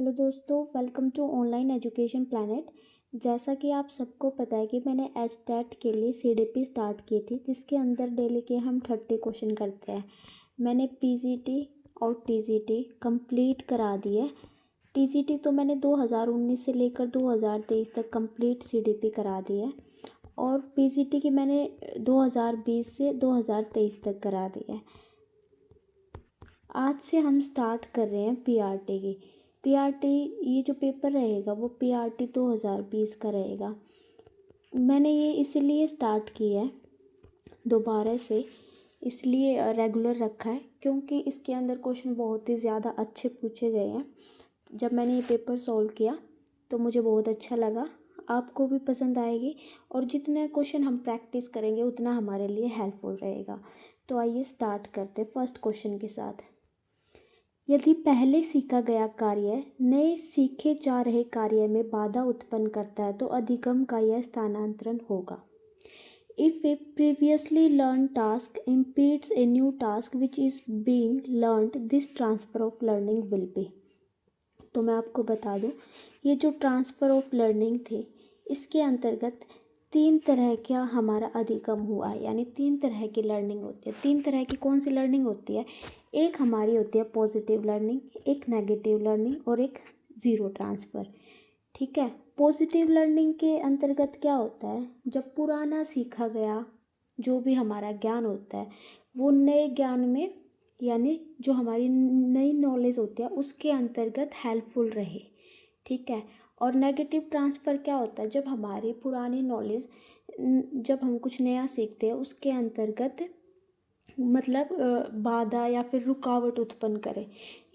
Hello दोस्तों, welcome to online education planet. जैसा कि आप सबको पता है कि मैंने एचटेट के लिए सीडीपी स्टार्ट की थी, जिसके अंदर डेली के हम 30 क्वेश्चन करते हैं। मैंने पीजीटी और टीजीटी कंप्लीट करा दिए। टीजीटी तो मैंने 2019 से लेकर 2023 तक कंप्लीट सीडीपी करा दी है, और पीजीटी की मैंने 2020 से 2023 तक करा दी है। आज से हम स्टार्ट कर रहे हैं पीआरटी की। पीआरटी ये जो पेपर रहेगा वो पीआरटी 2020 का रहेगा। मैंने ये इसलिए स्टार्ट किया है दोबारा से, इसलिए रेगुलर रखा है क्योंकि इसके अंदर क्वेश्चन बहुत ही ज़्यादा अच्छे पूछे गए हैं। जब मैंने ये पेपर सॉल्व किया तो मुझे बहुत अच्छा लगा, आपको भी पसंद आएगी, और जितने क्वेश्चन हम प्रैक्टिस करेंगे उतना हमारे लिए हेल्पफुल रहेगा। तो आइए स्टार्ट करते फर्स्ट क्वेश्चन के साथ। यदि पहले सीखा गया कार्य नए सीखे जा रहे कार्य में बाधा उत्पन्न करता है तो अधिगम का यह स्थानांतरण होगा। If A previously learn task impedes a new task which is being learned, this transfer of learning will be। तो मैं आपको बता दूं, ये जो ट्रांसफ़र ऑफ लर्निंग थे इसके अंतर्गत 3 तरह का हमारा अधिगम हुआ है, यानी 3 तरह की लर्निंग होती है। 3 तरह की कौन सी लर्निंग होती है? एक हमारी होती है पॉजिटिव लर्निंग, एक नेगेटिव लर्निंग और एक ज़ीरो ट्रांसफ़र। ठीक है, पॉजिटिव लर्निंग के अंतर्गत क्या होता है? जब पुराना सीखा गया जो भी हमारा ज्ञान होता है वो नए ज्ञान में, यानी जो हमारी नई नॉलेज होती है उसके अंतर्गत हेल्पफुल रहे। ठीक है, और नेगेटिव ट्रांसफ़र क्या होता है? जब हमारी पुरानी नॉलेज, जब हम कुछ नया सीखते हैं उसके अंतर्गत मतलब बाधा या फिर रुकावट उत्पन्न करे,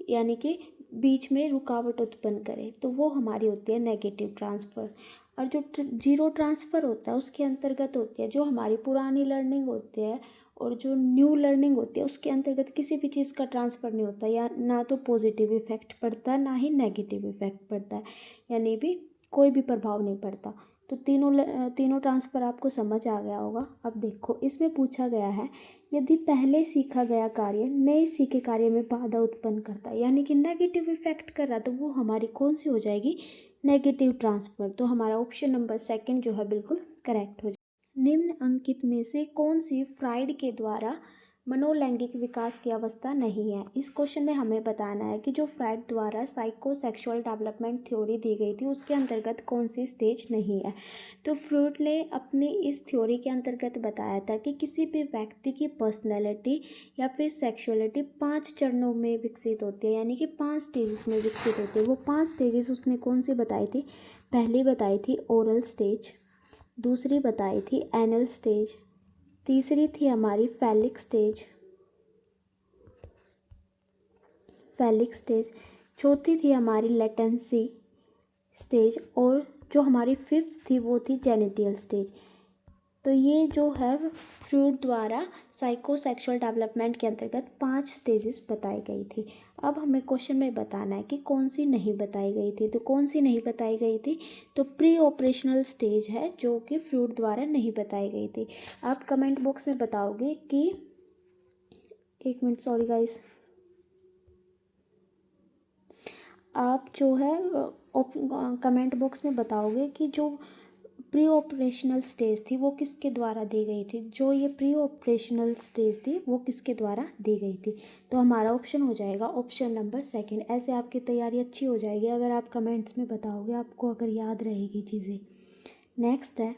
यानी कि बीच में रुकावट उत्पन्न करे, तो वो हमारी होती है नेगेटिव ट्रांसफ़र। और जो जीरो ट्रांसफ़र होता है उसके अंतर्गत होती है जो हमारी पुरानी लर्निंग होती है और जो न्यू लर्निंग होती है उसके अंतर्गत किसी भी चीज़ का ट्रांसफ़र नहीं होता, या ना तो पॉजिटिव इफ़ेक्ट पड़ता है ना ही नेगेटिव इफ़ेक्ट पड़ता है, यानी भी कोई भी प्रभाव नहीं पड़ता। तो तीनों ट्रांसफ़र आपको समझ आ गया होगा। अब देखो, इसमें पूछा गया है यदि पहले सीखा गया कार्य नए सीखे कार्य में बाधा उत्पन्न करता है, यानी कि नेगेटिव इफ़ेक्ट कर रहा है, तो वो हमारी कौन सी हो जाएगी? Negative transfer. तो हमारा ऑप्शन नंबर 2 जो है बिल्कुल करेक्ट हो जाएगा। निम्न अंकित में से कौन सी फ्राइड के द्वारा मनोलैंगिक विकास की अवस्था नहीं है? इस क्वेश्चन में हमें बताना है कि जो फ्राइड द्वारा साइकोसेक्सुअल डेवलपमेंट थ्योरी दी गई थी उसके अंतर्गत कौन सी स्टेज नहीं है। तो फ्राइड ने अपनी इस थ्योरी के अंतर्गत बताया था कि किसी भी व्यक्ति की पर्सनैलिटी या फिर सेक्सुअलिटी 5 चरणों में विकसित होती है, यानी कि 5 स्टेजेस में विकसित होती है। वो 5 स्टेजेस उसने कौन सी बताई थी? पहली बताई थी ओरल स्टेज, दूसरी बताई थी एनल स्टेज, तीसरी थी हमारी फैलिक स्टेज, चौथी थी हमारी लेटेंसी स्टेज, और जो हमारी 5th थी वो थी जेनिटल स्टेज। तो ये जो है फ्राइड द्वारा साइकोसेक्सुअल डेवलपमेंट के अंतर्गत 5 स्टेजेस बताई गई थी। अब हमें क्वेश्चन में बताना है कि कौन सी नहीं बताई गई थी। तो कौन सी नहीं बताई गई थी? तो प्री ऑपरेशनल स्टेज है जो कि फ्राइड द्वारा नहीं बताई गई थी। आप कमेंट बॉक्स में बताओगे कि, एक मिनट, सॉरी गाइस, आप जो है कमेंट बॉक्स में बताओगे कि जो प्री ऑपरेशनल स्टेज थी वो किसके द्वारा दी गई थी। जो ये प्री ऑपरेशनल स्टेज थी वो किसके द्वारा दी गई थी? तो हमारा ऑप्शन हो जाएगा ऑप्शन नंबर 2। ऐसे आपकी तैयारी अच्छी हो जाएगी अगर आप कमेंट्स में बताओगे, आपको अगर याद रहेगी चीज़ें। नेक्स्ट है,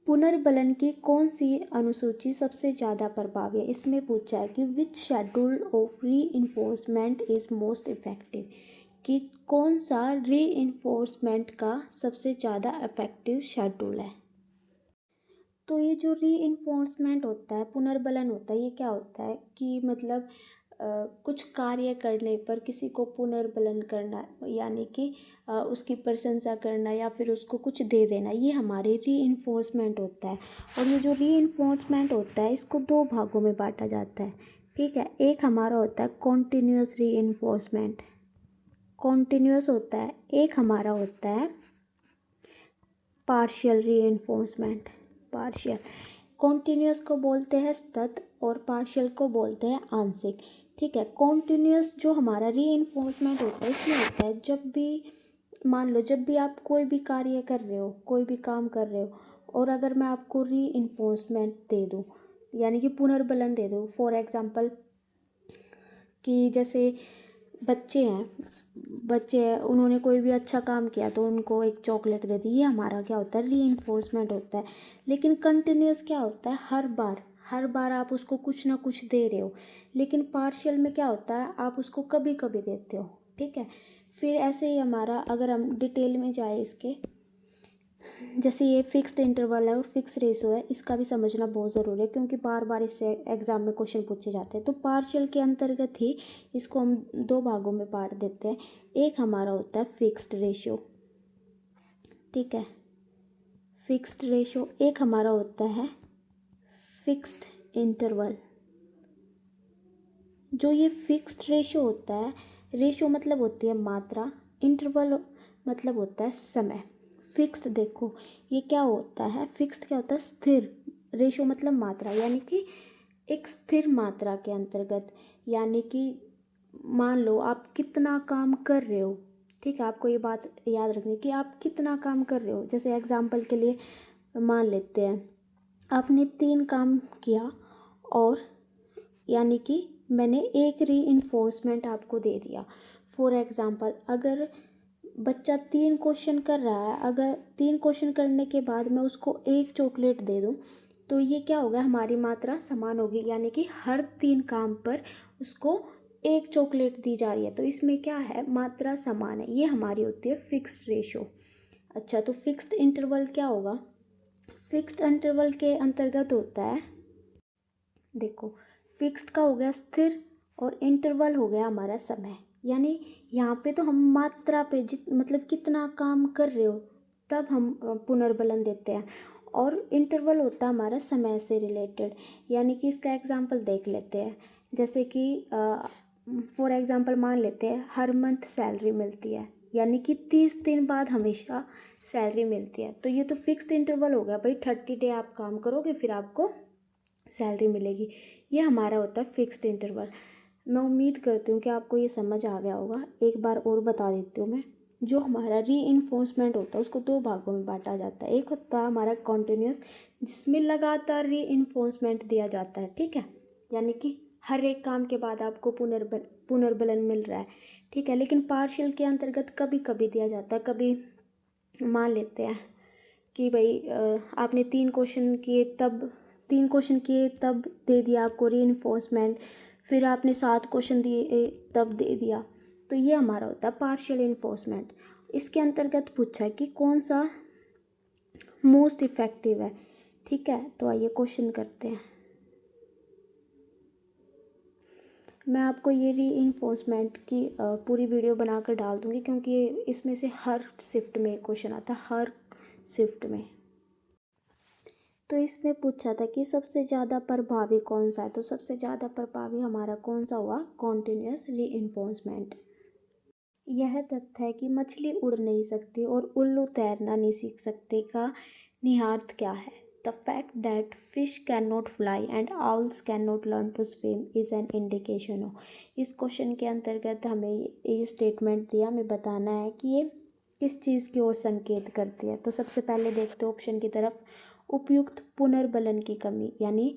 पुनर्बलन की कौन सी अनुसूची सबसे ज़्यादा प्रभावी है? इसमें पूछा है कि which schedule of reinforcement is most effective, कि कौन सा री इन्फोर्समेंट का सबसे ज़्यादा इफ़ेक्टिव शेड्यूल है। तो ये जो री इन्फोर्समेंट होता है, पुनर्बलन होता है, ये क्या होता है कि मतलब कुछ कार्य करने पर किसी को पुनर्बलन करना, यानी कि उसकी प्रशंसा करना या फिर उसको कुछ दे देना, ये हमारे री इन्फोर्समेंट होता है। और ये जो री इन्फोर्समेंट होता है इसको 2 भागों में बांटा जाता है। ठीक है, एक हमारा होता है कॉन्टिन्यूस री इन्फोर्समेंट, कॉन्टिन्यूस होता है। एक हमारा होता है पार्शियल री इन्फोर्समेंट। पार्शियल, कॉन्टिन्यूस को बोलते हैं सतत और पार्शियल को बोलते हैं आंशिक। ठीक है। कॉन्टिन्यूस जो हमारा रीइंफोर्समेंट होता है इसमें होता है जब भी, मान लो जब भी आप कोई भी कार्य कर रहे हो, कोई भी काम कर रहे हो, और अगर मैं आपको रीइंफोर्समेंट दे दूँ, यानी कि पुनर्बलन दे दूँ, फॉर एग्जांपल कि जैसे बच्चे हैं उन्होंने कोई भी अच्छा काम किया तो उनको एक चॉकलेट दे दी, ये हमारा क्या होता है, रीइंफोर्समेंट होता है। लेकिन कंटिन्यूस क्या होता है, हर बार आप उसको कुछ ना कुछ दे रहे हो। लेकिन पार्शियल में क्या होता है, आप उसको कभी कभी देते हो, ठीक है। फिर ऐसे ही हमारा, अगर हम डिटेल में जाए इसके, जैसे ये फिक्स्ड इंटरवल है और फिक्स रेशो है, इसका भी समझना बहुत ज़रूरी है क्योंकि बार बार इससे एग्ज़ाम में क्वेश्चन पूछे जाते हैं। तो पार्शियल के अंतर्गत ही इसको हम दो भागों में बांट देते हैं। एक हमारा होता है फिक्स्ड रेशो, ठीक है, फिक्स्ड रेशो। एक हमारा होता है फिक्स्ड इंटरवल। जो ये फिक्स्ड रेशो होता है, रेशो मतलब होती है मात्रा, इंटरवल मतलब होता है समय। फिक्स्ड देखो ये क्या होता है, फिक्स्ड क्या होता है, स्थिर। रेशो मतलब मात्रा, यानी कि एक स्थिर मात्रा के अंतर्गत, यानी कि मान लो आप कितना काम कर रहे हो, ठीक है, आपको ये बात याद रखनी कि आप कितना काम कर रहे हो। जैसे एग्जाम्पल के लिए मान लेते हैं आपने 3 काम किया, और यानी कि मैंने एक रीइंफोर्समेंट आपको दे दिया। फॉर एग्ज़ाम्पल अगर बच्चा 3 क्वेश्चन कर रहा है, अगर 3 क्वेश्चन करने के बाद मैं उसको एक चॉकलेट दे दूँ तो ये क्या होगा, हमारी मात्रा समान होगी, यानी कि हर 3 काम पर उसको एक चॉकलेट दी जा रही है। तो इसमें क्या है, मात्रा समान है, ये हमारी होती है फिक्स्ड रेशो। अच्छा, तो फिक्स्ड इंटरवल क्या होगा, फिक्स्ड इंटरवल के अंतर्गत होता है, देखो फिक्स्ड का हो गया स्थिर और इंटरवल हो गया हमारा समय। यानी यहाँ पे तो हम मात्रा पे मतलब कितना काम कर रहे हो तब हम पुनर्बलन देते हैं, और इंटरवल होता है हमारा समय से रिलेटेड। यानी कि इसका एग्जांपल देख लेते हैं, जैसे कि फॉर एग्जांपल मान लेते हैं हर मंथ सैलरी मिलती है, यानी कि 30 दिन बाद हमेशा सैलरी मिलती है। तो ये तो फिक्स्ड इंटरवल हो गया भाई, 30 डे आप काम करोगे फिर आपको सैलरी मिलेगी। ये हमारा होता है फिक्स्ड इंटरवल। मैं उम्मीद करती हूँ कि आपको ये समझ आ गया होगा। एक बार और बता देती हूँ मैं, जो हमारा रीइंफोर्समेंट होता है उसको 2 भागों में बांटा जाता है। एक होता है हमारा कॉन्टिन्यूस, जिसमें लगातार रीइंफोर्समेंट दिया जाता है, ठीक है, यानी कि हर एक काम के बाद आपको पुनर्बलन मिल रहा है, ठीक है। लेकिन पार्शियल के अंतर्गत कभी कभी दिया जाता है। कभी मान लेते हैं कि भाई आपने 3 क्वेश्चन किए तब दे दिया आपको रीइंफोर्समेंट, फिर आपने 7 क्वेश्चन दिए तब दे दिया। तो ये हमारा होता है पार्शियल इन्फोर्समेंट। इसके अंतर्गत पूछा है कि कौन सा मोस्ट इफ़ेक्टिव है, ठीक है। तो आइए क्वेश्चन करते हैं। मैं आपको ये रीइंफोर्समेंट की पूरी वीडियो बनाकर डाल दूँगी, क्योंकि इसमें से हर शिफ्ट में क्वेश्चन आता है, हर शिफ्ट में। तो इसमें पूछा था कि सबसे ज़्यादा प्रभावी कौन सा है, तो सबसे ज़्यादा प्रभावी हमारा कौन सा हुआ, कॉन्टिन्यूस रीइंफोर्समेंट। यह तथ्य है कि मछली उड़ नहीं सकती और उल्लू तैरना नहीं सीख सकते का निहितार्थ क्या है। The fact that fish can not fly and owls can not learn to swim is an indication of. इस क्वेश्चन के अंतर्गत हमें ये स्टेटमेंट दिया, हमें बताना है कि ये किस चीज़ की ओर संकेत करती है। तो सबसे पहले देखते हैं ऑप्शन की तरफ, उपयुक्त पुनर्बलन की कमी, यानी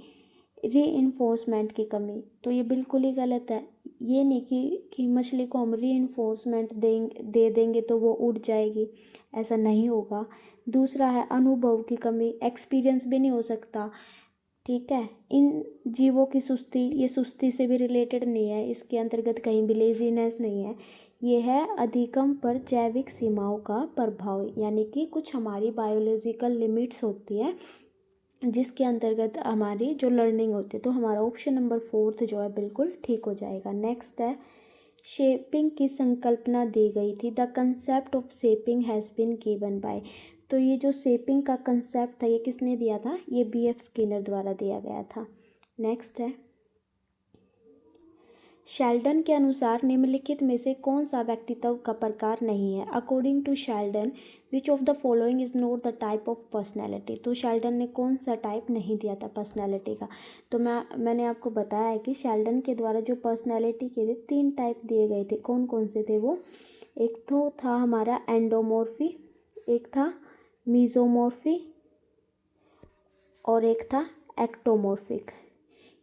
रीइंफोर्समेंट की कमी। तो ये बिल्कुल ही गलत है। ये नहीं कि मछली को हम रीइंफोर्समेंट दे देंगे तो वो उड़ जाएगी, ऐसा नहीं होगा। दूसरा है अनुभव की कमी, एक्सपीरियंस भी नहीं हो सकता, ठीक है। इन जीवों की सुस्ती, ये सुस्ती से भी रिलेटेड नहीं है, इसके अंतर्गत कहीं भी लेजीनेस नहीं है। ये है अधिगम पर जैविक सीमाओं का प्रभाव, यानी कि कुछ हमारी बायोलॉजिकल लिमिट्स होती है जिसके अंतर्गत हमारी जो लर्निंग होती है। तो हमारा ऑप्शन नंबर 4 जो है बिल्कुल ठीक हो जाएगा। नेक्स्ट है, शेपिंग की संकल्पना दी गई थी। The concept of shaping has been given by. तो ये जो शेपिंग का कंसेप्ट था ये किसने दिया था, ये BF स्किनर द्वारा दिया गया था। नेक्स्ट है, शेल्डन के अनुसार निम्नलिखित में से कौन सा व्यक्तित्व का प्रकार नहीं है? According to Sheldon which of the following is not the type of personality. तो शेल्डन ने कौन सा टाइप नहीं दिया था पर्सनैलिटी का? तो मैंने आपको बताया है कि शेल्डन के द्वारा जो पर्सनैलिटी के थे 3 टाइप दिए गए थे। कौन कौन से थे वो? एक तो था हमारा एंडोमॉर्फी, एक था मीजोमॉर्फी और एक था एक्टोमॉर्फिक।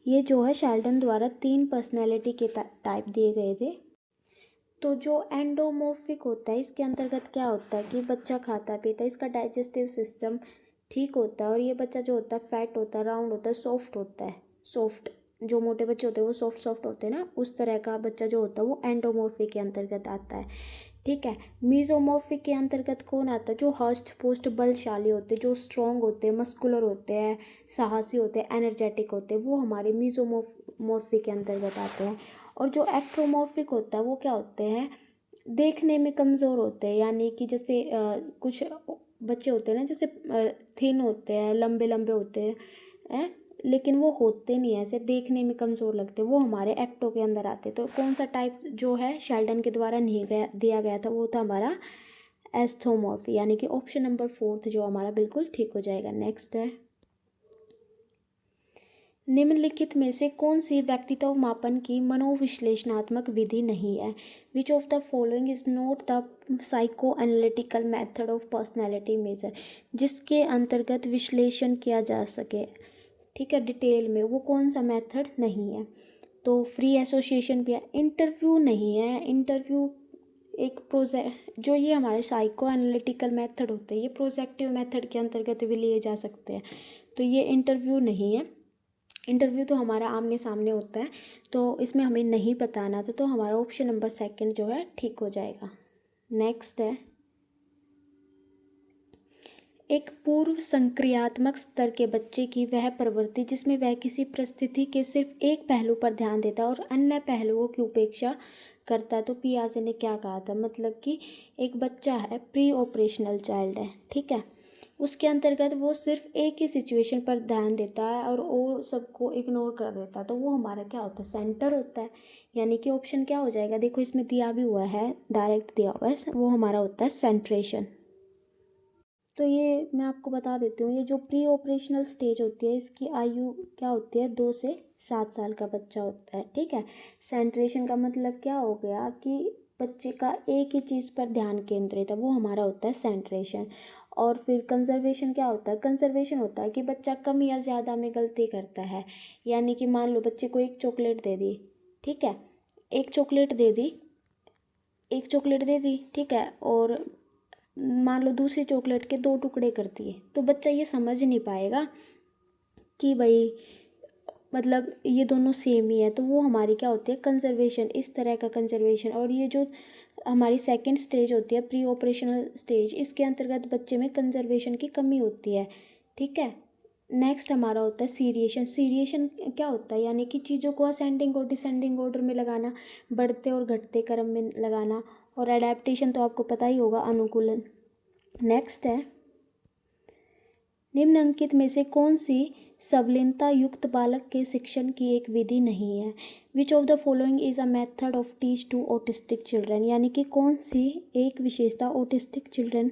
ये जो है शेल्डन द्वारा 3 पर्सनैलिटी के टाइप दिए गए थे। तो जो एंडोमॉर्फिक होता है इसके अंतर्गत क्या होता है कि बच्चा खाता पीता है, इसका डाइजेस्टिव सिस्टम ठीक होता है और ये बच्चा जो होता है फैट होता है, राउंड होता है, सॉफ्ट होता है। सॉफ्ट, जो मोटे बच्चे होते हैं वो सॉफ्ट होते हैं ना, उस तरह का बच्चा जो होता है वो एंडोमॉर्फिक के अंतर्गत आता है। ठीक है। मीजोमॉर्फिक के अंतर्गत कौन आता है? जो हष्ट पुष्ट बलशाली होते हैं, जो स्ट्रॉन्ग होते हैं, मस्कुलर होते हैं, साहसी होते हैं, एनर्जेटिक होते हैं, वो हमारे मीजोमॉर्फिक के अंतर्गत आते हैं। और जो एक्ट्रोमॉर्फिक होता है वो क्या होते हैं? देखने में कमज़ोर होते हैं, यानी कि जैसे कुछ बच्चे होते हैं ना, जैसे थिन होते हैं, लंबे लंबे होते हैं, लेकिन वो होते नहीं हैं, ऐसे देखने में कमज़ोर लगते, वो हमारे एक्टो के अंदर आते। तो कौन सा टाइप जो है शेल्डन के द्वारा नहीं दिया गया था, वो था हमारा एस्थोमॉर्फी, यानी कि ऑप्शन नंबर 4 जो हमारा बिल्कुल ठीक हो जाएगा। नेक्स्ट है, निम्नलिखित में से कौन सी व्यक्तित्व मापन की मनोविश्लेषणात्मक विधि नहीं है? Which of the following is not the psycho analytical method of personality measure, जिसके अंतर्गत विश्लेषण किया जा सके, ठीक है, डिटेल में, वो कौन सा मेथड नहीं है? तो फ्री एसोसिएशन भी है, इंटरव्यू नहीं है। इंटरव्यू एक जो ये हमारे साइको एनालिटिकल मेथड होते हैं, ये प्रोजेक्टिव मेथड के अंतर्गत भी लिए जा सकते हैं, तो ये इंटरव्यू नहीं है। इंटरव्यू तो हमारा आमने सामने होता है, तो इसमें हमें नहीं बताना था, तो हमारा ऑप्शन नंबर 2 जो है ठीक हो जाएगा। नेक्स्ट है, एक पूर्व संक्रियात्मक स्तर के बच्चे की वह प्रवृत्ति जिसमें वह किसी परिस्थिति के सिर्फ एक पहलू पर ध्यान देता है और अन्य पहलुओं की उपेक्षा करता है। तो पियाजे ने क्या कहा था? मतलब कि एक बच्चा है, प्री ऑपरेशनल चाइल्ड है, ठीक है, उसके अंतर्गत वो सिर्फ एक ही सिचुएशन पर ध्यान देता है और सबको इग्नोर कर देता है, तो वो हमारा क्या होता है? सेंटर होता है। यानी कि ऑप्शन क्या हो जाएगा? देखो इसमें दिया भी हुआ है, डायरेक्ट दिया हुआ है, वो हमारा होता है सेंट्रेशन। तो ये मैं आपको बता देती हूँ, ये जो प्री ऑपरेशनल स्टेज होती है इसकी आयु क्या होती है? 2 से 7 साल का बच्चा होता है, ठीक है। सेंट्रेशन का मतलब क्या हो गया कि बच्चे का एक ही चीज़ पर ध्यान केंद्रित है, वो हमारा होता है सेंट्रेशन। और फिर कंजर्वेशन क्या होता है? कंजर्वेशन होता है कि बच्चा कम या ज़्यादा में गलती करता है, यानी कि मान लो बच्चे को एक चॉकलेट दे दी, ठीक है, एक चॉकलेट दे दी, ठीक है, और मान लो दूसरी चॉकलेट के 2 टुकड़े कर दिए, तो बच्चा ये समझ नहीं पाएगा कि भाई मतलब ये दोनों सेम ही है, तो वो हमारी क्या होती है? कंजर्वेशन, इस तरह का कंजर्वेशन। और ये जो हमारी सेकंड स्टेज होती है, प्री ऑपरेशनल स्टेज, इसके अंतर्गत बच्चे में कंजर्वेशन की कमी होती है, ठीक है। नेक्स्ट हमारा होता है सीरिएशन। सीरिएशन क्या होता है? यानी कि चीज़ों को असेंडिंग और डिसेंडिंग ऑर्डर में लगाना, बढ़ते और घटते क्रम में लगाना। और एडेप्टेशन तो आपको पता ही होगा, अनुकूलन। नेक्स्ट है, निम्नलिखित में से कौन सी संलग्नता युक्त बालक के शिक्षण की एक विधि नहीं है? Which of the following is a method of teach to autistic children, यानी कि कौन सी एक विशेषता ऑटिस्टिक चिल्ड्रन,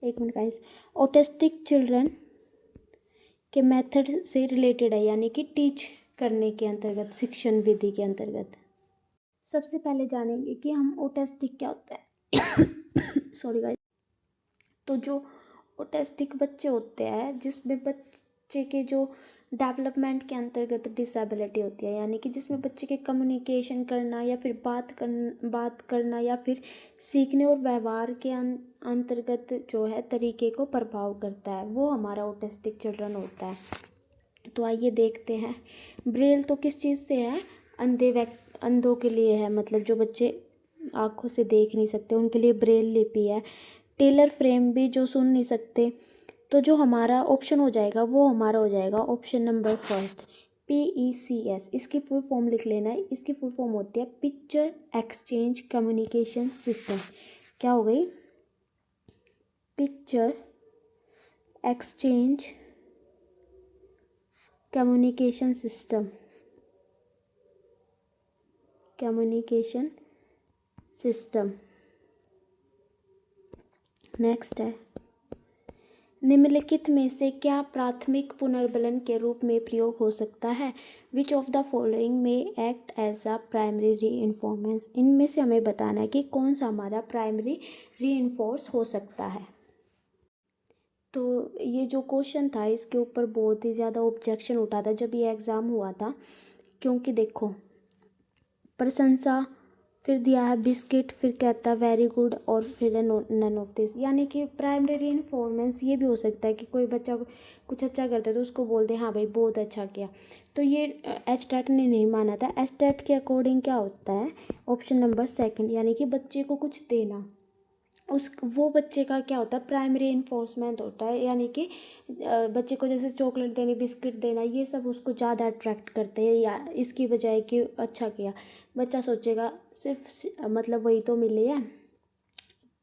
एक मिनट गाइस, ऑटिस्टिक चिल्ड्रन के मेथड से रिलेटेड है, यानी कि टीच करने के अंतर्गत, शिक्षण विधि के अंतर्गत। सबसे पहले जानेंगे कि हम ऑटिस्टिक क्या होता है। Sorry guys. तो जो ऑटिस्टिक बच्चे होते हैं जिसमें बच्चे के जो डेवलपमेंट के अंतर्गत डिसेबिलिटी होती है, यानी कि जिसमें बच्चे के कम्युनिकेशन करना या फिर बात करना या फिर सीखने और व्यवहार के अंतर्गत जो है तरीके को प्रभाव करता है, वो हमारा ऑटिस्टिक चिल्ड्रन होता है। तो आइए देखते हैं, ब्रेल तो किस चीज़ से है? अंधों के लिए है, मतलब जो बच्चे आँखों से देख नहीं सकते उनके लिए ब्रेल लिपि है। टेलर फ्रेम भी, जो सुन नहीं सकते। तो जो हमारा ऑप्शन हो जाएगा वो हमारा हो जाएगा ऑप्शन नंबर 1, PECS। इसकी फुल फॉर्म लिख लेना है, इसकी फुल फॉर्म होती है पिक्चर एक्सचेंज कम्युनिकेशन सिस्टम। क्या हो गई? Picture exchange communication system. Communication system. Next है, निम्नलिखित में से क्या प्राथमिक पुनर्बलन के रूप में प्रयोग हो सकता है? Which of the following may act as a primary reinforcement. इनमें से हमें बताना है कि कौन सा हमारा प्राइमरी रीइंफोर्स हो सकता है। तो ये जो क्वेश्चन था इसके ऊपर बहुत ही ज़्यादा ऑब्जेक्शन उठा था जब ये एग्ज़ाम हुआ था, क्योंकि देखो प्रशंसा, फिर दिया है बिस्किट, फिर कहता है वेरी गुड, और फिर नन ऑफ दिस। यानी कि प्राइमरी रीइंफोर्समेंट ये भी हो सकता है कि कोई बच्चा कुछ अच्छा करता है तो उसको बोलते हैं हाँ भाई बहुत अच्छा किया। तो ये एचटेट ने नहीं माना था। एचटेट के अकॉर्डिंग क्या होता है, ऑप्शन नंबर सेकंड, यानी कि बच्चे को कुछ देना, उस वो बच्चे का क्या होता है प्राइमरी इन्फोर्समेंट होता है। यानी कि बच्चे को जैसे चॉकलेट देनी, बिस्किट देना, ये सब उसको ज़्यादा अट्रैक्ट करते हैं, या इसकी बजाय कि अच्छा किया। बच्चा सोचेगा सिर्फ मतलब वही तो मिली है,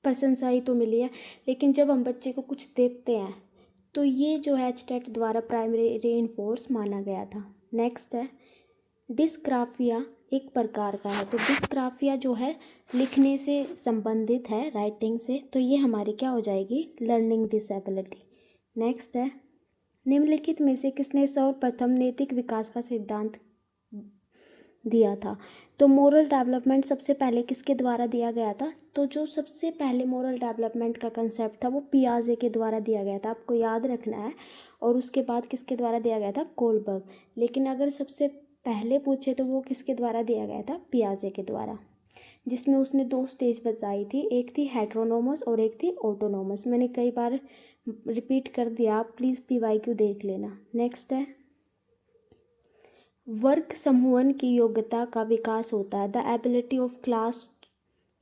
प्रशंसा ही तो मिली है। लेकिन जब हम बच्चे को कुछ देते हैं तो ये जो है एचटेट द्वारा प्राइमरी रीइंफोर्स माना गया था। नेक्स्ट है, डिस्ग्राफिया एक प्रकार का है। तो डिस्ग्राफिया जो है लिखने से संबंधित है, राइटिंग से, तो ये हमारी क्या हो जाएगी, लर्निंग डिसेबिलिटी। नेक्स्ट है, निम्नलिखित में से किसने सर्वप्रथम नैतिक विकास का सिद्धांत दिया था? तो मोरल डेवलपमेंट सबसे पहले किसके द्वारा दिया गया था? तो जो सबसे पहले मोरल डेवलपमेंट का कंसेप्ट था वो पियाजे के द्वारा दिया गया था, आपको याद रखना है। और उसके बाद किसके द्वारा दिया गया था? कोलबर्ग। लेकिन अगर सबसे पहले पूछे तो वो किसके द्वारा दिया गया था? पियाजे के द्वारा, जिसमें उसने 2 स्टेज बताई थी, एक थी हेटेरोनोमस और एक थी ऑटोनोमस। मैंने कई बार रिपीट कर दिया, आप प्लीज़ PYQ देख लेना। नेक्स्ट है, वर्ग समूहन की योग्यता का विकास होता है, the ability of class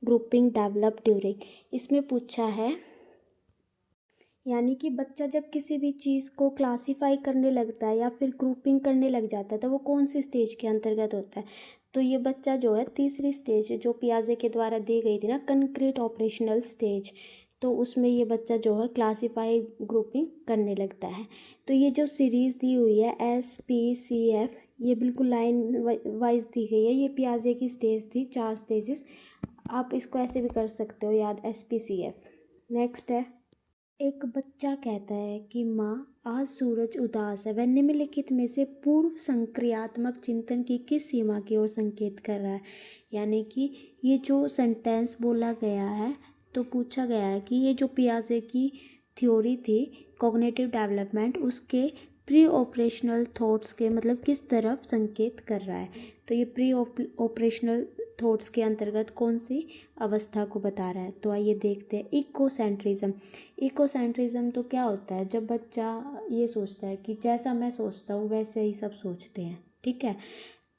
grouping develop during. इसमें पूछा है, यानी कि बच्चा जब किसी भी चीज़ को क्लासीफाई करने लगता है या फिर ग्रुपिंग करने लग जाता है तो वो कौन सी स्टेज के अंतर्गत होता है? तो ये बच्चा जो है तीसरी स्टेज जो पियाजे के द्वारा दी गई थी ना, कंक्रीट ऑपरेशनल स्टेज, तो उसमें ये बच्चा जो है क्लासीफाई ग्रुपिंग करने लगता है। तो ये जो सीरीज़ दी हुई है SPCF, ये बिल्कुल लाइन वाइज दी गई है। ये पियाजे की स्टेज थी, 4 स्टेजेस, आप इसको ऐसे भी कर सकते हो याद, SPCF। नेक्स्ट है, एक बच्चा कहता है कि माँ आज सूरज उदास है। वह निम्नलिखित में से पूर्व संक्रियात्मक चिंतन की किस सीमा की ओर संकेत कर रहा है? यानी कि ये जो सेंटेंस बोला गया है तो पूछा गया है कि ये जो पियाजे की थ्योरी थी कॉग्निटिव डेवलपमेंट, उसके प्री ऑपरेशनल थॉट्स के मतलब किस तरफ संकेत कर रहा है? तो ये प्री ऑपरेशनल थॉट्स के अंतर्गत कौन सी अवस्था को बता रहा है? तो आइए देखते हैं, इकोसेंट्रिज्म। इकोसेंट्रिज्म तो क्या होता है, जब बच्चा ये सोचता है कि जैसा मैं सोचता हूँ वैसे ही सब सोचते हैं, ठीक है।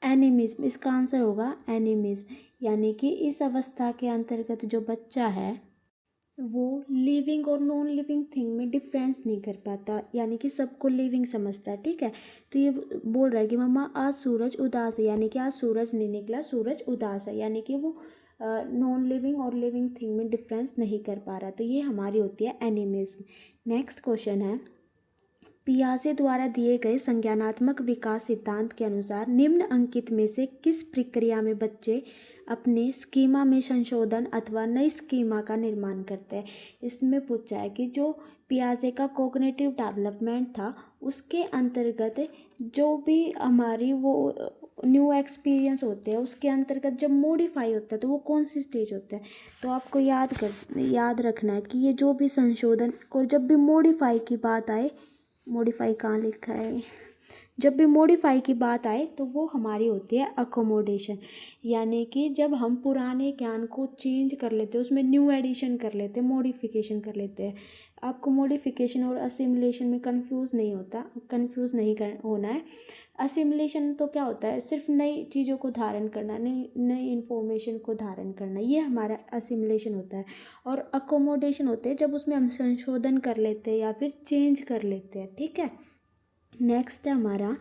एनिमिज्म, इसका आंसर होगा एनिमिज्म, यानी कि इस अवस्था के अंतर्गत जो बच्चा है वो लिविंग और नॉन लिविंग थिंग में डिफरेंस नहीं कर पाता, यानी कि सबको लिविंग समझता है, ठीक है। तो ये बोल रहा है कि मम्मा आज सूरज उदास है, यानी कि आज सूरज नहीं निकला, सूरज उदास है, यानी कि वो नॉन लिविंग और लिविंग थिंग में डिफरेंस नहीं कर पा रहा। तो ये हमारी होती है एनिमिज्म। नेक्स्ट क्वेश्चन है, पियाजे द्वारा दिए गए संज्ञानात्मक विकास सिद्धांत के अनुसार निम्न अंकित में से किस प्रक्रिया में बच्चे अपने स्कीमा में संशोधन अथवा नई स्कीमा का निर्माण करते हैं? इसमें पूछा है कि जो पियाजे का कॉग्निटिव डेवलपमेंट था उसके अंतर्गत जो भी हमारी वो न्यू एक्सपीरियंस होते हैं उसके अंतर्गत जब मॉडिफाई होता है तो वो कौन सी स्टेज होता है? तो आपको याद रखना है कि ये जो भी संशोधन और जब भी मॉडिफाई की बात आए, मॉडिफाई कहाँ लिखा है, जब भी मॉडिफाई की बात आए तो वो हमारी होती है अकोमोडेशन, यानी कि जब हम पुराने ज्ञान को चेंज कर लेते हैं, उसमें न्यू एडिशन कर लेते हैं, मॉडिफिकेशन कर लेते हैं। आपको मॉडिफिकेशन और असिमुलेशन में कंफ्यूज नहीं होना है। असिमुलेशन तो क्या होता है, सिर्फ नई चीज़ों को धारण करना, नई इन्फॉर्मेशन को धारण करना, ये हमारा असिमुलेशन होता है। और अकोमोडेशन होते हैं जब उसमें हम संशोधन कर लेते हैं या फिर चेंज कर लेते हैं, ठीक है। नेक्स्ट है हमारा,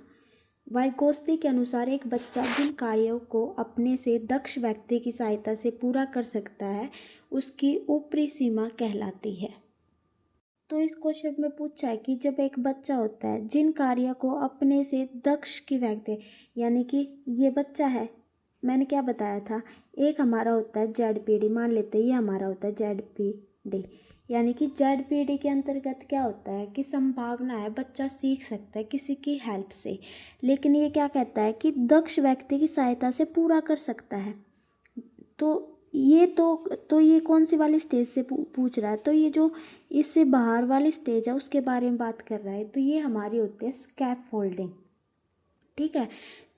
वाइगोत्स्की के अनुसार एक बच्चा जिन कार्यों को अपने से दक्ष व्यक्ति की सहायता से पूरा कर सकता है उसकी ऊपरी सीमा कहलाती है। तो इस क्वेश्चन में पूछा है कि जब एक बच्चा होता है जिन कार्यों को अपने से दक्ष की व्यक्ति, यानी कि ये बच्चा है, मैंने क्या बताया था, एक हमारा होता है ZPD, मान लेते हैं ये हमारा होता है ZPD, यानी कि ZPD के अंतर्गत क्या होता है कि संभावना है बच्चा सीख सकता है किसी की हेल्प से, लेकिन ये क्या कहता है कि दक्ष व्यक्ति की सहायता से पूरा कर सकता है। तो ये कौन सी वाली स्टेज से पूछ रहा है, तो ये जो इससे बाहर वाली स्टेज है उसके बारे में बात कर रहा है, तो ये हमारी होती है स्कैफोल्डिंग। ठीक है,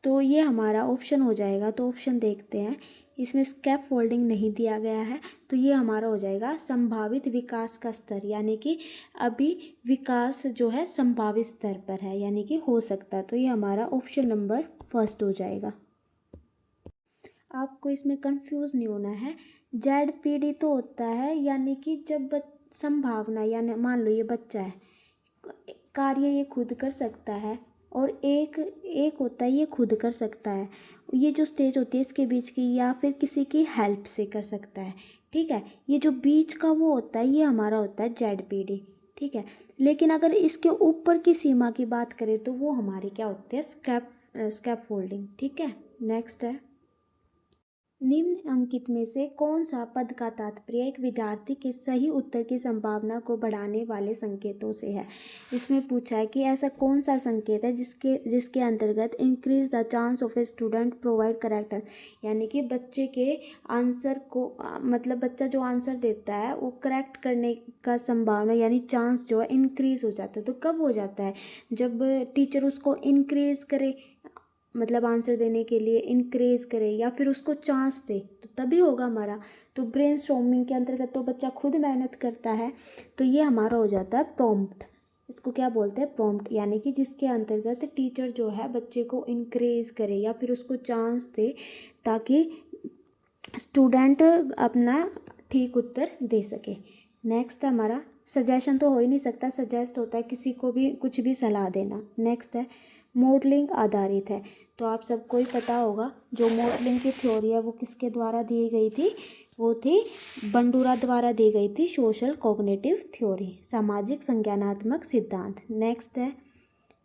तो ये हमारा ऑप्शन हो जाएगा। तो ऑप्शन देखते हैं, इसमें स्कैफोल्डिंग नहीं दिया गया है, तो ये हमारा हो जाएगा संभावित विकास का स्तर, यानी कि अभी विकास जो है संभावित स्तर पर है, यानी कि हो सकता है। तो ये हमारा ऑप्शन नंबर फर्स्ट हो जाएगा। आपको इसमें कंफ्यूज नहीं होना है। ZPD तो होता है यानी कि जब संभावना, यानी मान लो ये बच्चा है, कार्य ये खुद कर सकता है, और एक होता है ये खुद कर सकता है, ये जो स्टेज होती है इसके बीच की, या फिर किसी की हेल्प से कर सकता है। ठीक है, ये जो बीच का वो होता है ये हमारा होता है ZPD। ठीक है, लेकिन अगर इसके ऊपर की सीमा की बात करें तो वो हमारी क्या होती है, स्कैफोल्डिंग। ठीक है, नेक्स्ट है, निम्न अंकित में से कौन सा पद का तात्पर्य एक विद्यार्थी के सही उत्तर की संभावना को बढ़ाने वाले संकेतों से है। इसमें पूछा है कि ऐसा कौन सा संकेत है जिसके अंतर्गत increase the chance of a student provide correct, यानी कि बच्चे के आंसर को मतलब बच्चा जो आंसर देता है वो करेक्ट करने का संभावना यानी चांस जो है इंक्रीज हो जाता है। तो कब हो जाता है, जब टीचर उसको इंक्रीज करे, मतलब आंसर देने के लिए इंक्रेज करे या फिर उसको चांस दे, तो तभी होगा हमारा। तो ब्रेनस्टॉर्मिंग के अंतर्गत तो बच्चा खुद मेहनत करता है, तो ये हमारा हो जाता है प्रॉम्प्ट। इसको क्या बोलते हैं, प्रॉम्प्ट, यानी कि जिसके अंतर्गत टीचर जो है बच्चे को इंक्रेज करे या फिर उसको चांस दे ताकि स्टूडेंट अपना ठीक उत्तर दे सके। नेक्स्ट हमारा सजेशन तो हो ही नहीं सकता, सजेस्ट होता है किसी को भी कुछ भी सलाह देना। नेक्स्ट है मॉडलिंग आधारित है, तो आप सबको ही पता होगा जो मॉडलिंग की थ्योरी है वो किसके द्वारा दी गई थी, वो थी बंडूरा द्वारा दी गई थी, सोशल कॉग्निटिव थ्योरी, सामाजिक संज्ञानात्मक सिद्धांत। नेक्स्ट है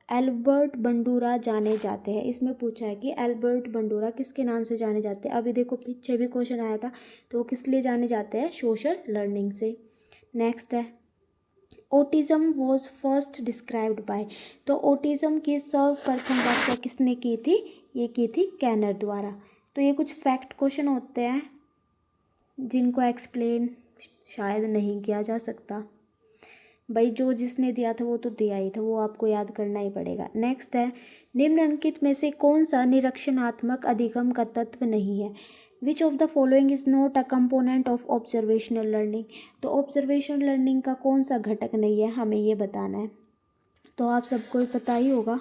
एल्बर्ट बंडूरा जाने जाते हैं। इसमें पूछा है कि एल्बर्ट बंडूरा किसके नाम से जाने जाते हैं। अभी देखो पीछे भी क्वेश्चन आया था, तो वो किस लिए जाने जाते हैं, सोशल लर्निंग से। नेक्स्ट है autism was first described bye, तो ऑटिज़म की सर्वप्रथम व्याख्या किसने की थी, ये की थी कैनर द्वारा। तो ये कुछ फैक्ट क्वेश्चन होते हैं जिनको एक्सप्लेन शायद नहीं किया जा सकता, भाई जो जिसने दिया था वो तो दिया ही था, वो आपको याद करना ही पड़ेगा। नेक्स्ट है निम्नलिखित में से कौन सा निरीक्षणात्मक अधिगम का तत्व नहीं है, which of the following is not a component of observational learning, तो ऑब्जर्वेशनल लर्निंग का कौन सा घटक नहीं है, हमें ये बताना है। तो आप सबको ही पता ही होगा,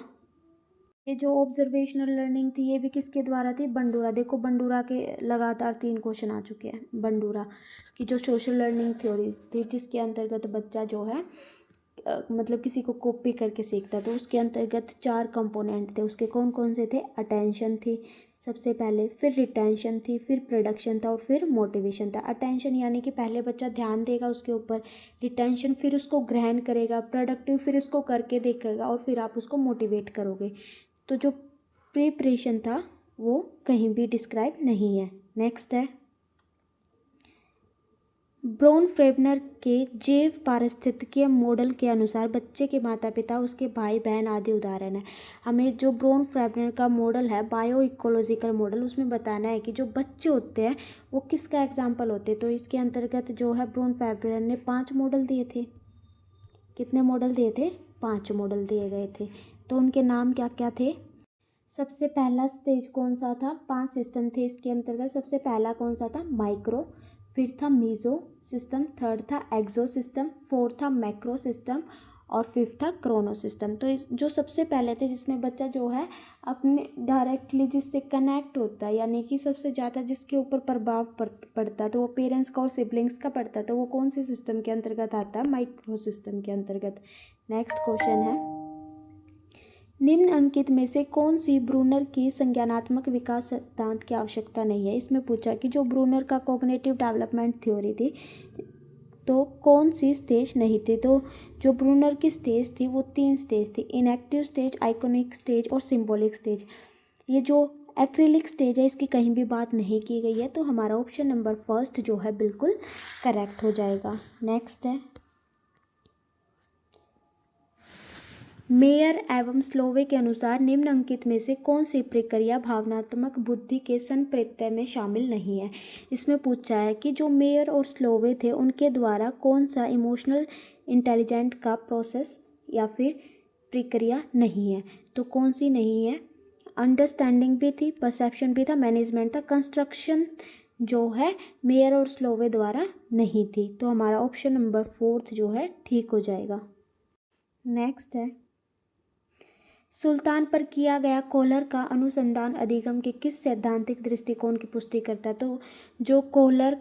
ये जो ऑब्जर्वेशनल लर्निंग थी ये भी किसके द्वारा थी, बंडूरा। देखो बंडूरा के लगातार 3 क्वेश्चन आ चुके हैं। बंडूरा की जो सोशल लर्निंग थ्योरी थी जिसके अंतर्गत बच्चा जो है मतलब किसी को कॉपी करके सीखता, तो उसके अंतर्गत 4 कंपोनेंट थे। उसके कौन कौन से थे, अटेंशन थी सबसे पहले, फिर रिटेंशन थी, फिर प्रोडक्शन था और फिर मोटिवेशन था। अटेंशन यानी कि पहले बच्चा ध्यान देगा उसके ऊपर, रिटेंशन फिर उसको ग्रहण करेगा, प्रोडक्टिव फिर उसको करके देखेगा और फिर आप उसको मोटिवेट करोगे। तो जो प्रिपरेशन था वो कहीं भी डिस्क्राइब नहीं है। नेक्स्ट है ब्रॉन फ्रेबनर के जैव पारिस्थितिकीय मॉडल के अनुसार बच्चे के माता पिता, उसके भाई बहन आदि उदाहरण है। हमें जो ब्रॉन फ्रेबनर का मॉडल है बायो इकोलॉजिकल मॉडल, उसमें बताना है कि जो बच्चे होते हैं वो किसका एग्जाम्पल होते हैं। तो इसके अंतर्गत जो है ब्रॉन फ्रेबनर ने 5 मॉडल दिए थे। कितने मॉडल दिए थे, 5 मॉडल दिए गए थे। तो उनके नाम क्या क्या थे, सबसे पहला स्टेज कौन सा था, 5 सिस्टम थे इसके अंतर्गत। सबसे पहला कौन सा था, माइक्रो, फिर था मीजो सिस्टम, थर्ड था एक्सो सिस्टम, फोर्थ था मैक्रो सिस्टम और फिफ्थ था क्रोनो सिस्टम। तो इस जो सबसे पहले थे जिसमें बच्चा जो है अपने डायरेक्टली जिससे कनेक्ट होता है, यानी कि सबसे ज़्यादा जिसके ऊपर प्रभाव पड़ता है तो वो पेरेंट्स का और सिबलिंग्स का पड़ता है, तो वो कौन से सिस्टम के अंतर्गत आता है, माइक्रो सिस्टम के अंतर्गत। नेक्स्ट क्वेश्चन है निम्न अंकित में से कौन सी ब्रूनर की संज्ञानात्मक विकास सिद्धांत की आवश्यकता नहीं है। इसमें पूछा कि जो ब्रूनर का कॉग्निटिव डेवलपमेंट थ्योरी थी तो कौन सी स्टेज नहीं थी। तो जो ब्रूनर की स्टेज थी वो 3 स्टेज थी, इनएक्टिव स्टेज, आइकॉनिक स्टेज और सिंबॉलिक स्टेज। ये जो एक्रिलिक स्टेज है, इसकी कहीं भी बात नहीं की गई है, तो हमारा ऑप्शन नंबर फर्स्ट जो है बिल्कुल करेक्ट हो जाएगा। नेक्स्ट है मेयर एवं स्लोवे के अनुसार निम्नलिखित में से कौन सी प्रक्रिया भावनात्मक बुद्धि के संप्रत्यय में शामिल नहीं है। इसमें पूछा है कि जो मेयर और स्लोवे थे उनके द्वारा कौन सा इमोशनल इंटेलिजेंट का प्रोसेस या फिर प्रक्रिया नहीं है, तो कौन सी नहीं है। अंडरस्टैंडिंग भी थी, परसेप्शन भी था, मैनेजमेंट था, कंस्ट्रक्शन जो है मेयर और स्लोवे द्वारा नहीं थी, तो हमारा ऑप्शन नंबर फोर्थ जो है ठीक हो जाएगा। नेक्स्ट है सुल्तान पर किया गया कोहलर का अनुसंधान अधिगम के किस सैद्धांतिक दृष्टिकोण की पुष्टि करता है। तो जो कोहलर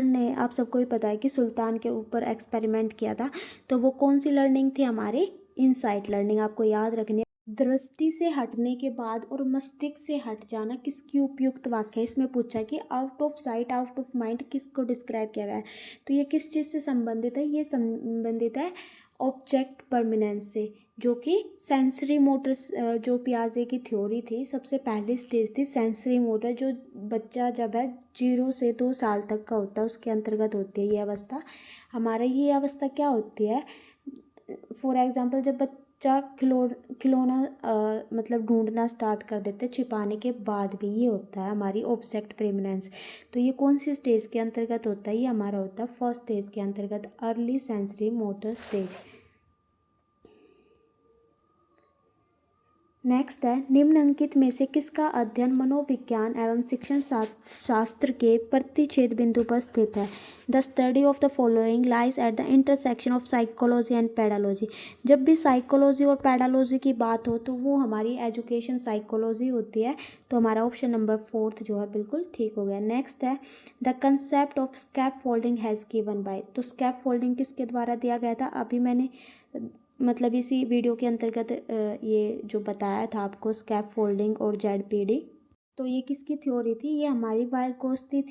ने, आप सबको ही पता है कि सुल्तान के ऊपर एक्सपेरिमेंट किया था, तो वो कौन सी लर्निंग थी हमारी, इनसाइट लर्निंग। आपको याद रखनी है। दृष्टि से हटने के बाद और मस्तिष्क से हट जाना किसकी उपयुक्त वाक्य है। इसमें पूछा कि out of sight out of mind किसको डिस्क्राइब किया गया है, तो ये किस चीज़ से संबंधित है, ये संबंधित है ऑब्जेक्ट परमानेंस से, जो कि सेंसरी मोटर्स, जो पियाजे की थ्योरी थी, सबसे पहली स्टेज थी सेंसरी मोटर, जो बच्चा जब है 0 से 2 साल तक का होता है उसके अंतर्गत होती है ये अवस्था। हमारा ये अवस्था क्या होती है, फॉर एग्जांपल जब बच्चा खिलौना मतलब ढूंढना स्टार्ट कर देते हैं, छिपाने के बाद भी ये होता है हमारी ऑब्जेक्ट प्रेमिनेंस। तो ये कौन सी स्टेज के अंतर्गत होता है, ये हमारा होता है फर्स्ट स्टेज के अंतर्गत, early sensory motor stage. Next है निम्नलिखित में से किसका अध्ययन मनोविज्ञान एवं शिक्षण शास्त्र के प्रतिच्छेद बिंदु पर स्थित है। The study of the following lies at the intersection of psychology and pedagogy. जब भी साइकोलॉजी और पैडालॉजी की बात हो तो वो हमारी एजुकेशन साइकोलॉजी होती है, तो हमारा ऑप्शन नंबर फोर्थ जो है बिल्कुल ठीक हो गया। नेक्स्ट है the concept of scaffolding has given by. तो स्कैप फोल्डिंग किसके द्वारा दिया गया था, अभी मैंने मतलब इसी वीडियो के अंतर्गत ये जो बताया था आपको स्कैप फोल्डिंग और ZPD, तो ये किसकी थ्योरी थी, ये हमारी वाइगोत्स्की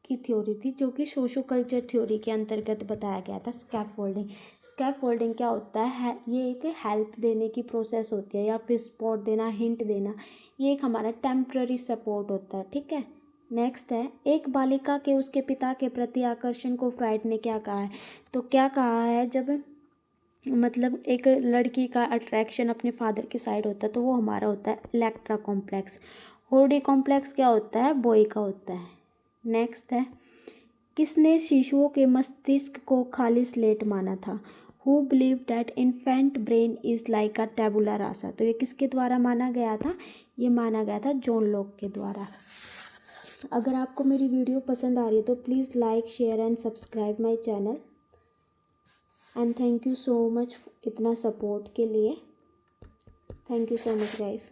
की थ्योरी थी, जो कि सोशो कल्चर थ्योरी के अंतर्गत बताया गया था स्कैप फोल्डिंग। स्कैप फोल्डिंग क्या होता है, ये एक हेल्प देने की प्रोसेस होती है या फिर सपोर्ट देना, हिंट देना, ये एक हमारा टेम्प्ररी सपोर्ट होता है, ठीक है। नेक्स्ट है एक बालिका के उसके पिता के प्रति आकर्षण को फ्राइड ने क्या कहा है। तो क्या कहा है, जब मतलब एक लड़की का अट्रैक्शन अपने फादर की साइड होता है तो वो हमारा होता है इलेक्ट्रा कॉम्प्लेक्स। होर्डी कॉम्प्लेक्स क्या होता है, बॉय का होता है। नेक्स्ट है किसने शिशुओं के मस्तिष्क को खाली स्लेट माना था। Who believe that infant brain is like a tabula rasa. तो ये किसके द्वारा माना गया था, ये माना गया था जॉन लॉक के द्वारा। अगर आपको मेरी वीडियो पसंद आ रही है तो please like share and subscribe my channel and thank you so much इतना सपोर्ट के लिए। Thank you so much guys.